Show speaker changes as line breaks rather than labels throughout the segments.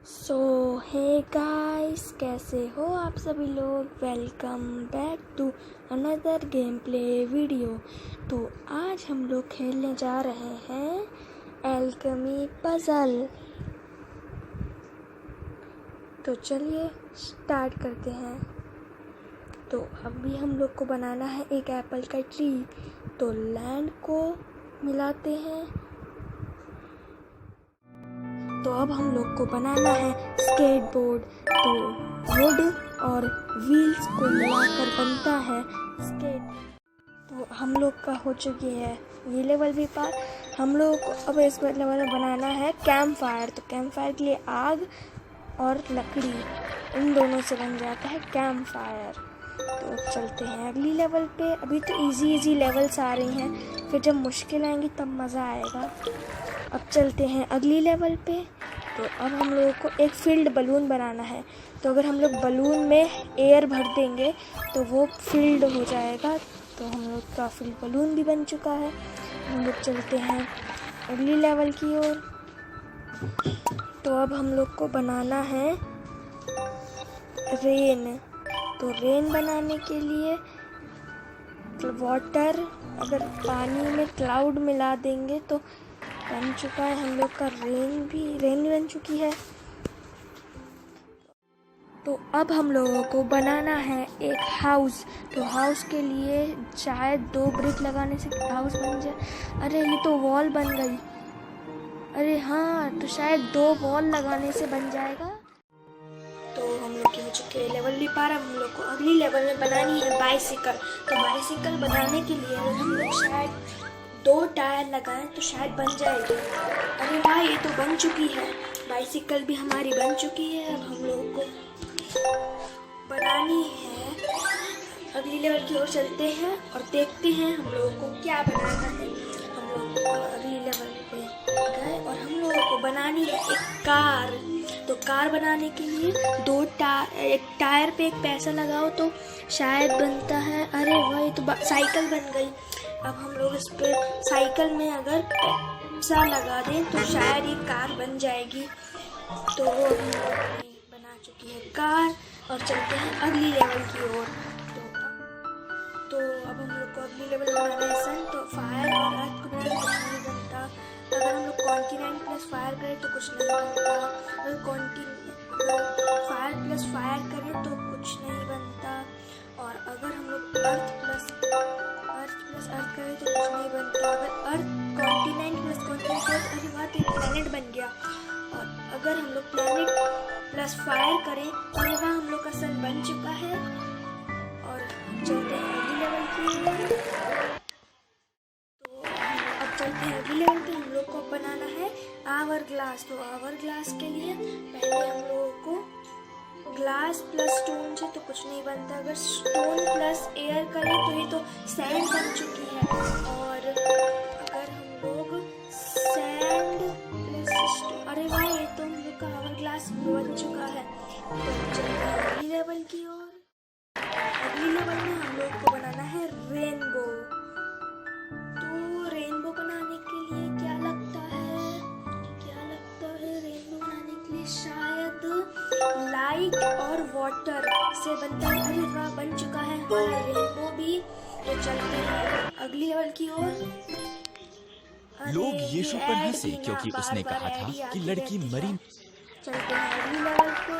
सो hey guys, कैसे हो आप सभी लोग। Welcome back to another game play video. तो आज हम लोग खेलने जा रहे हैं एल्केमी पजल। तो चलिए स्टार्ट करते हैं। तो अभी हम लोग को बनाना है एक एप्पल का ट्री। तो लैंड को मिलाते हैं। तो अब हम लोग को बनाना है स्केटबोर्ड। तो वुड और व्हील्स को मिलाकर बनता है स्केट। तो हम लोग का हो चुकी है ये लेवल भी पार। हम लोग को अब इस लेवल में बनाना है कैंप फायर। तो कैंप फायर के लिए आग और लकड़ी, इन दोनों से बन जाता है कैंप फायर। तो चलते हैं अगली लेवल पे। अभी तो इजी लेवल्स आ रही हैं, फिर जब मुश्किल आएंगी तब मज़ा आएगा। अब चलते हैं अगली लेवल पे। तो अब हम लोगों को एक फील्ड बलून बनाना है। तो अगर हम लोग बलून में एयर भर देंगे तो वो फील्ड हो जाएगा। तो हम लोग का फील्ड बलून भी बन चुका है। हम लोग चलते हैं अगली लेवल की ओर। तो अब हम लोग को बनाना है रेन। तो रेन बनाने के लिए वाटर, अगर पानी में क्लाउड मिला देंगे तो बन चुका है हम लोग का रेन भी बन चुकी है। तो अब हम लोगों को बनाना है एक हाउस। तो हाउस के लिए शायद 2 ब्रिक लगाने से हाउस बन जाए। अरे ये तो वॉल बन गई। अरे हाँ, तो शायद 2 वॉल लगाने से बन जाएगा। तो हम लोग हो चुके लेवल भी पार। हम लोग को अगली लेवल में बनानी है बाइसिकल। तो बाइसिकल बनाने के लिए अगर हम लोग शायद 2 टायर लगाएं तो शायद बन जाएगी। अरे वाह, ये तो बन चुकी है। बाइसिकल भी हमारी बन चुकी है। अब हम लोगों को बनानी है अगली लेवल की ओर। चलते हैं और देखते हैं हम लोगों को क्या बनाना है। हम लोग अगली लेवल पे गए और हम लोगों को बनानी है एक कार। तो कार बनाने के लिए एक टायर पे एक पैसा लगाओ तो शायद बनता है। अरे वाह, ये तो साइकिल बन गई। अब हम लोग इस पे साइकिल में अगर पैसा लगा दें तो शायद ये कार बन जाएगी। तो वो बना चुकी है कार। और चलते हैं अगली लेवल की ओर। तो अब हम लोग को अगली लेवल बनाना है सन। तो फायर और अर्थ को बनाने कुछ नहीं बनता। अगर हम लोग कॉन्टिनेंट प्लस फायर करें तो कुछ नहीं बनता। अगर फायर प्लस फायर करें तो कुछ नहीं बनता। और अगर हम लोग अर्थ प्लस अर्थ करें तो कुछ नहीं बनता। अगर अर्थ कॉन्टिनेंट प्लस कॉन्टिनेंट करें तो अरे वाह, तो प्लैनेट बन गया। और अगर हम लोग प्लैनेट प्लस फायर करें तो अरे वाह, हम लोग का सन बन चुका है। और चलते हैं अगली लेवल की। तो अब चलते हैं अगली लेवल पे। हम लोग को बनाना है आवर ग्लास। तो आवर ग्लास के लिए पहले हम लोगों को ग्लास प्लस स्टोन से तो कुछ नहीं बनता। अगर स्टोन प्लस एयर करें तो ये तो सैंड बन चुकी है। और अगर हम लोग सैंड प्लस स्टोन, अरे वाह, ये तो हम लोग का आवर ग्लास बन चुका है। तो चलते हैं अगली लेवल की ओर। अगली लेवल में हम लोग को बनाना है रेनबो। तो रेनबो बनाने के लिए क्या लगता है रेनबो बनाने के लिए शायद लाइट और वाटर से बनता है। अरे वाह, बन चुका है हमारा रेनबो भी। तो चलते हैं अगली लेवल की ओर।
लोग यीशु पर हंसे क्योंकि उसने कहा था कि लड़की मरी।
चलते हैं अगली लेवल पे।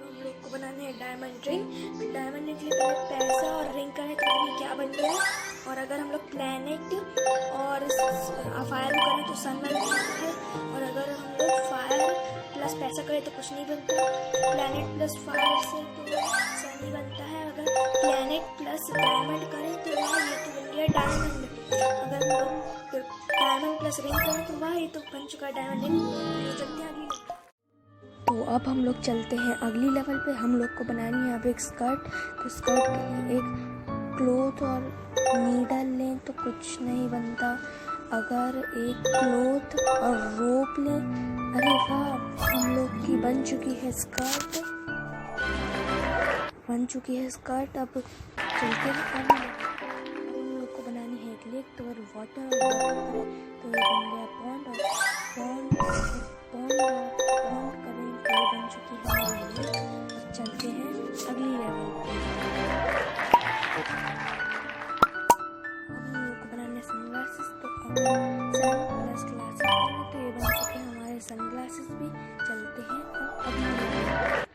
हम लोग को बनाने हैं डायमंड रिंग। डायमंड रिंग के लिए पहले पैसा और रिंग करें तो अभी क्या बन गया। और अगर हम लोग प्लैनेट और फायर करें तो सन बन जाता है। और अगर हम लोग फायर प्लस पैसा करें तो कुछ नहीं बनता। प्लैनेट प्लस फायर से तो सन ही बनता है। अगर प्लैनेट प्लस डायमंड करें तो वाह, ये तो बन गया डायमंड। अगर हम लोग डायमंड प्लस रिंग करें तो वाह, ये तो बन चुका है डायमंड रिंग। तो चलते हैं अगली। तो अब हम लोग चलते हैं अगली लेवल पे। हम लोग को बनानी है अब एक स्कर्ट। तो स्कर्ट के लिए एक क्लोथ और नीडल लें तो कुछ नहीं बनता। अगर एक क्लोथ और रोप लें, अरे वाह, हम लोग की बन चुकी है स्कर्ट। अब चलते हैं हम लोग को बनानी है एक लेक। तो अगर वाटर तो ये बन गया पॉन्ड। और पॉन्ड तो ये बन चुकी है हमारी लेक। अब चलते हैं अगली लेवल पे। अब हम लोग को बनाने सनग्लासेस, तो अगर सन प्लस ग्लासेस करें तो ये बन चुके हैं हमारे सनग्लासेस भी। चलते हैं अब अगली लेवल पे।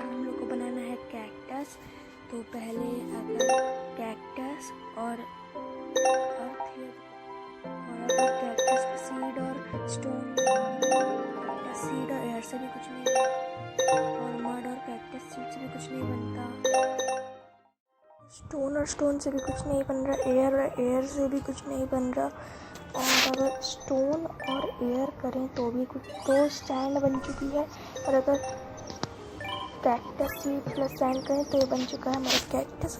हम लोग को बनाना है कैक्टस, तो पहले अगर कैक्टस और अगर कैक्टस का सीड और स्टोन, कैक्टस सीड और एयर से भी कुछ नहीं, और मड और कैक्टस सीड से भी कुछ नहीं बनता, स्टोन और स्टोन से भी कुछ नहीं बन रहा, एयर और एयर से भी कुछ नहीं बन रहा, और अगर स्टोन और एयर करें तो भी कुछ, तो सैंड बन चुकी है। और अगर कैक्टस सीड प्लस सैंड करें तो ये बन चुका है हमारा कैक्टस।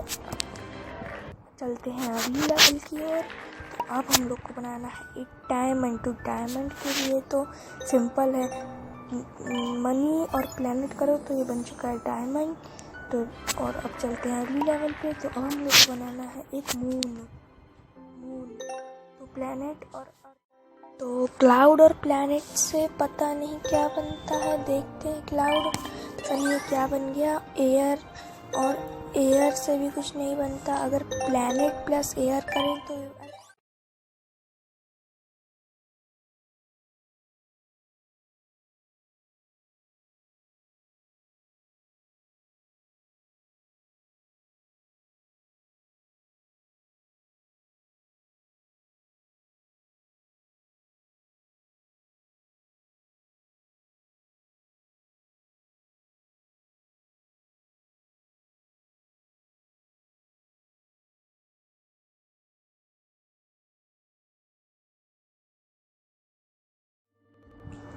चलते हैं अगली लेवल की ओर। तो अब हम लोग को बनाना है एक डायमंड। तो डायमंड के लिए तो सिंपल है, मनी और प्लैनेट करो तो ये बन चुका है डायमंड। तो और अब चलते हैं अगली लेवल पे। तो अब हम लोग को बनाना है एक मून। तो प्लैनेट और तो क्लाउड और प्लैनेट से पता नहीं क्या बनता है, देखते हैं। क्लाउड, चलिए क्या बन गया, एयर, और एयर से भी कुछ नहीं बनता। अगर प्लैनेट प्लस एयर करें तो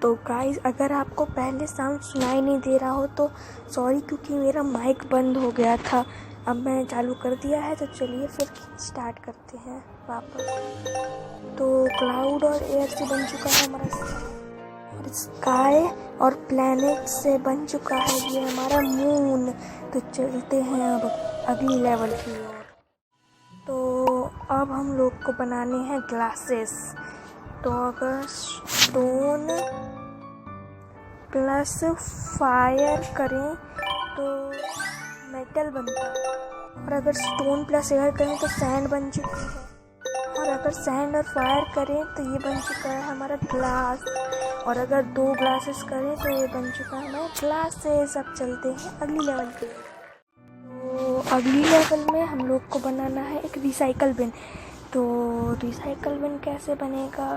तो गाइस, अगर आपको पहले साउंड सुनाई नहीं दे रहा हो तो सॉरी, क्योंकि मेरा माइक बंद हो गया था। अब मैंने चालू कर दिया है, तो चलिए फिर स्टार्ट करते हैं वापस। तो क्लाउड और एयर से बन चुका है हमारा, और स्काई और प्लैनेट से बन चुका है ये हमारा मून। तो चलते हैं अब अगली लेवल की ओर। तो अब हम लोग को बनाने हैं ग्लासेस। तो अगर स्टोन प्लस फायर करें तो मेटल बनता है, और अगर स्टोन प्लस एयर करें तो सैंड बन चुकी है, और अगर सैंड और फायर करें तो ये बन चुका है हमारा ग्लास, और अगर 2 ग्लासेस करें तो ये बन चुका है हमारा ग्लासेस। अब चलते हैं अगली लेवल पे। तो अगली लेवल में हम लोग को बनाना है एक रिसाइकल बिन। तो रिसाइकल बिन कैसे बनेगा,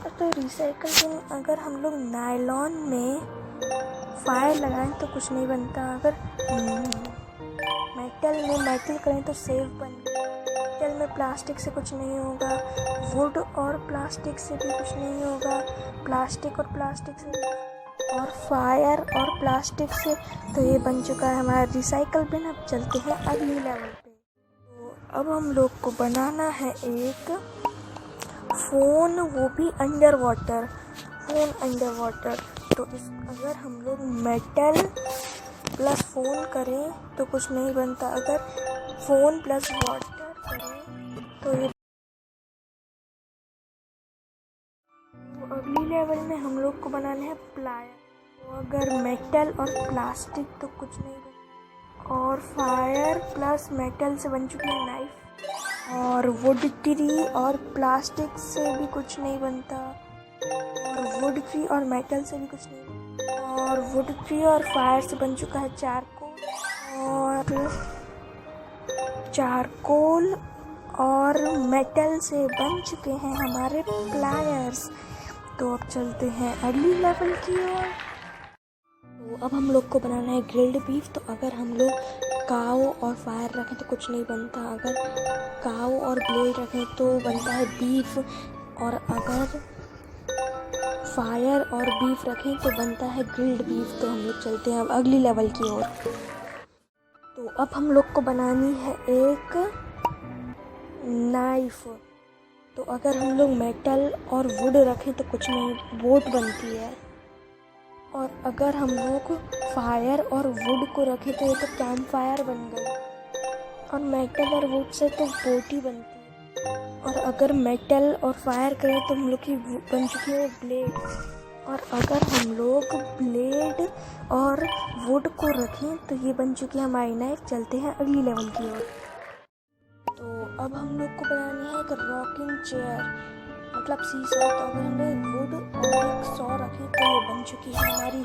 तो रिसाइकल बिन अगर हम लोग नायलॉन में फायर लगाएं तो कुछ नहीं बनता, अगर मेटल में मेटल करें तो सेफ बन, मेटल में प्लास्टिक से कुछ नहीं होगा, वुड और प्लास्टिक से भी कुछ नहीं होगा, प्लास्टिक और प्लास्टिक से, और फायर और प्लास्टिक से, तो ये बन चुका है हमारा रिसाइकल बिन। अब चलते हैं अगली लेवल पे। तो अब हम लोग को बनाना है एक फ़ोन, वो भी under water, phone under water. तो अगर हम लोग मेटल प्लस फ़ोन करें तो कुछ नहीं बनता, अगर फ़ोन प्लस वाटर करें तो ये। तो अगली लेवल में हम लोग को बनाना है प्लायर। तो अगर मेटल और प्लास्टिक तो कुछ नहीं बनता, और फायर प्लस मेटल से बन चुकी है नाइफ, और वुड ट्री और प्लास्टिक से भी कुछ नहीं बनता, और वुड ट्री और मेटल से भी कुछ नहीं बनता, और वुड ट्री और फायर से बन चुका है चारकोल और मेटल से बन चुके हैं हमारे प्लायर्स। तो अब चलते हैं अगली लेवल की ओर। तो अब हम लोग को बनाना है ग्रिल्ड बीफ। तो अगर हम लोग काव और फायर रखें तो कुछ नहीं बनता, अगर काव और ब्लेड रखें तो बनता है बीफ, और अगर फायर और बीफ रखें तो बनता है ग्रिल्ड बीफ। तो हम लोग चलते हैं अब अगली लेवल की ओर। तो अब हम लोग को बनानी है एक नाइफ। तो अगर हम लोग मेटल और वुड रखें तो कुछ नहीं, बोट बनती है, और अगर हम लोग फायर और वुड को रखें तो ये तो कैंप फायर बन गई, और मेटल और वुड से तो बोट ही बनती है। और अगर मेटल और फायर करें तो हम लोग की बन चुकी है ब्लेड। और अगर हम लोग ब्लेड और वुड को रखें तो ये बन चुकी है हमारी नाइफ। चलते हैं अगली लेवल की ओर। तो अब हम लोग को बनानी है एक रॉकिंग चेयर, मतलब सीसॉ। तो अगर हम लोग वुड और एक सॉ रखें तो ये बन चुकी है हमारी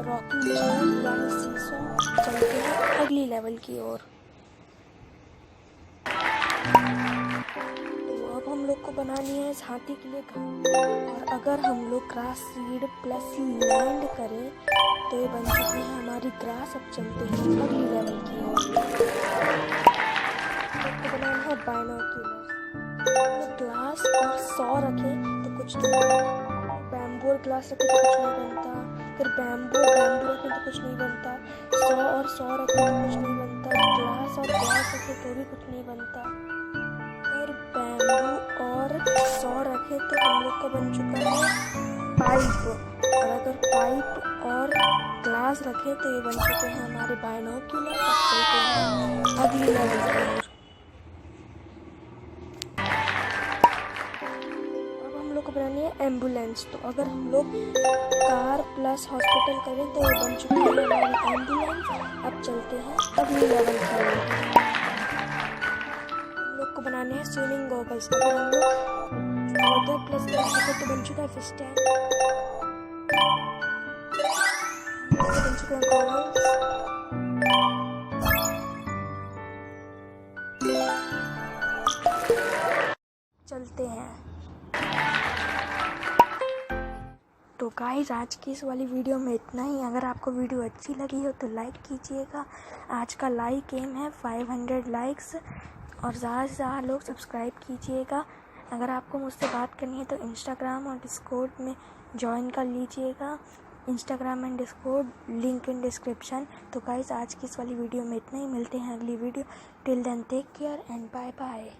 रॉकिंग चेयर यानी सीसॉ। चलते हैं अगली लेवल की ओर। तो अब हम लोग को बनानी है इस हाथी के लिए घर। और अगर हम लोग ग्रास सीड प्लस लैंड करें तो ये बन चुकी है हमारी ग्रास। अब चलते हैं अगली लेवल की ओर। तो बनाना है बाइनोक्यूलर्स। ग्लास और सॉ रखें तो कुछ नहीं बनता, बैम्बू और ग्लास रखें तो कुछ नहीं बनता, फिर बैम्बू रखें तो कुछ नहीं बनता, सॉ और सॉ रखें तो कुछ नहीं बनता, ग्लास और ग्लास रखें तो भी कुछ नहीं बनता, फिर बैम्बू और सॉ रखें तो हम लोग का बन चुका है पाइप। और अगर पाइप और ग्लास रखें तो ये बन चुके हैं हमारे बाइनोक्यूलर। अब चलते हैं अगली लेवल की ओर। को बनानी है एम्बुलेंस। तो अगर हम लोग कार प्लस हॉस्पिटल करें तो ये बन चुकी है हमारी एम्बुलेंस। अब चलते हैं अगली लेवल की ओर। हम लोग को बनाने हैं स्विमिंग गॉगल्स। अगर हम लोग वाटर प्लस करें तो बन चुका है फिश टैंक। बन चुके हैं गॉगल्स। चलते हैं। तो गाइस आज की इस वाली वीडियो में इतना ही। अगर आपको वीडियो अच्छी लगी हो तो लाइक कीजिएगा। आज का लाइक एम है 500 लाइक्स और ज़्यादा से ज़्यादा लोग सब्सक्राइब कीजिएगा। अगर आपको मुझसे बात करनी है तो इंस्टाग्राम और डिस्कॉर्ड में ज्वाइन कर लीजिएगा। Instagram and Discord link in description. तो गाइस आज की इस वाली वीडियो में इतना ही। मिलते हैं अगली video. Till then take care and bye bye.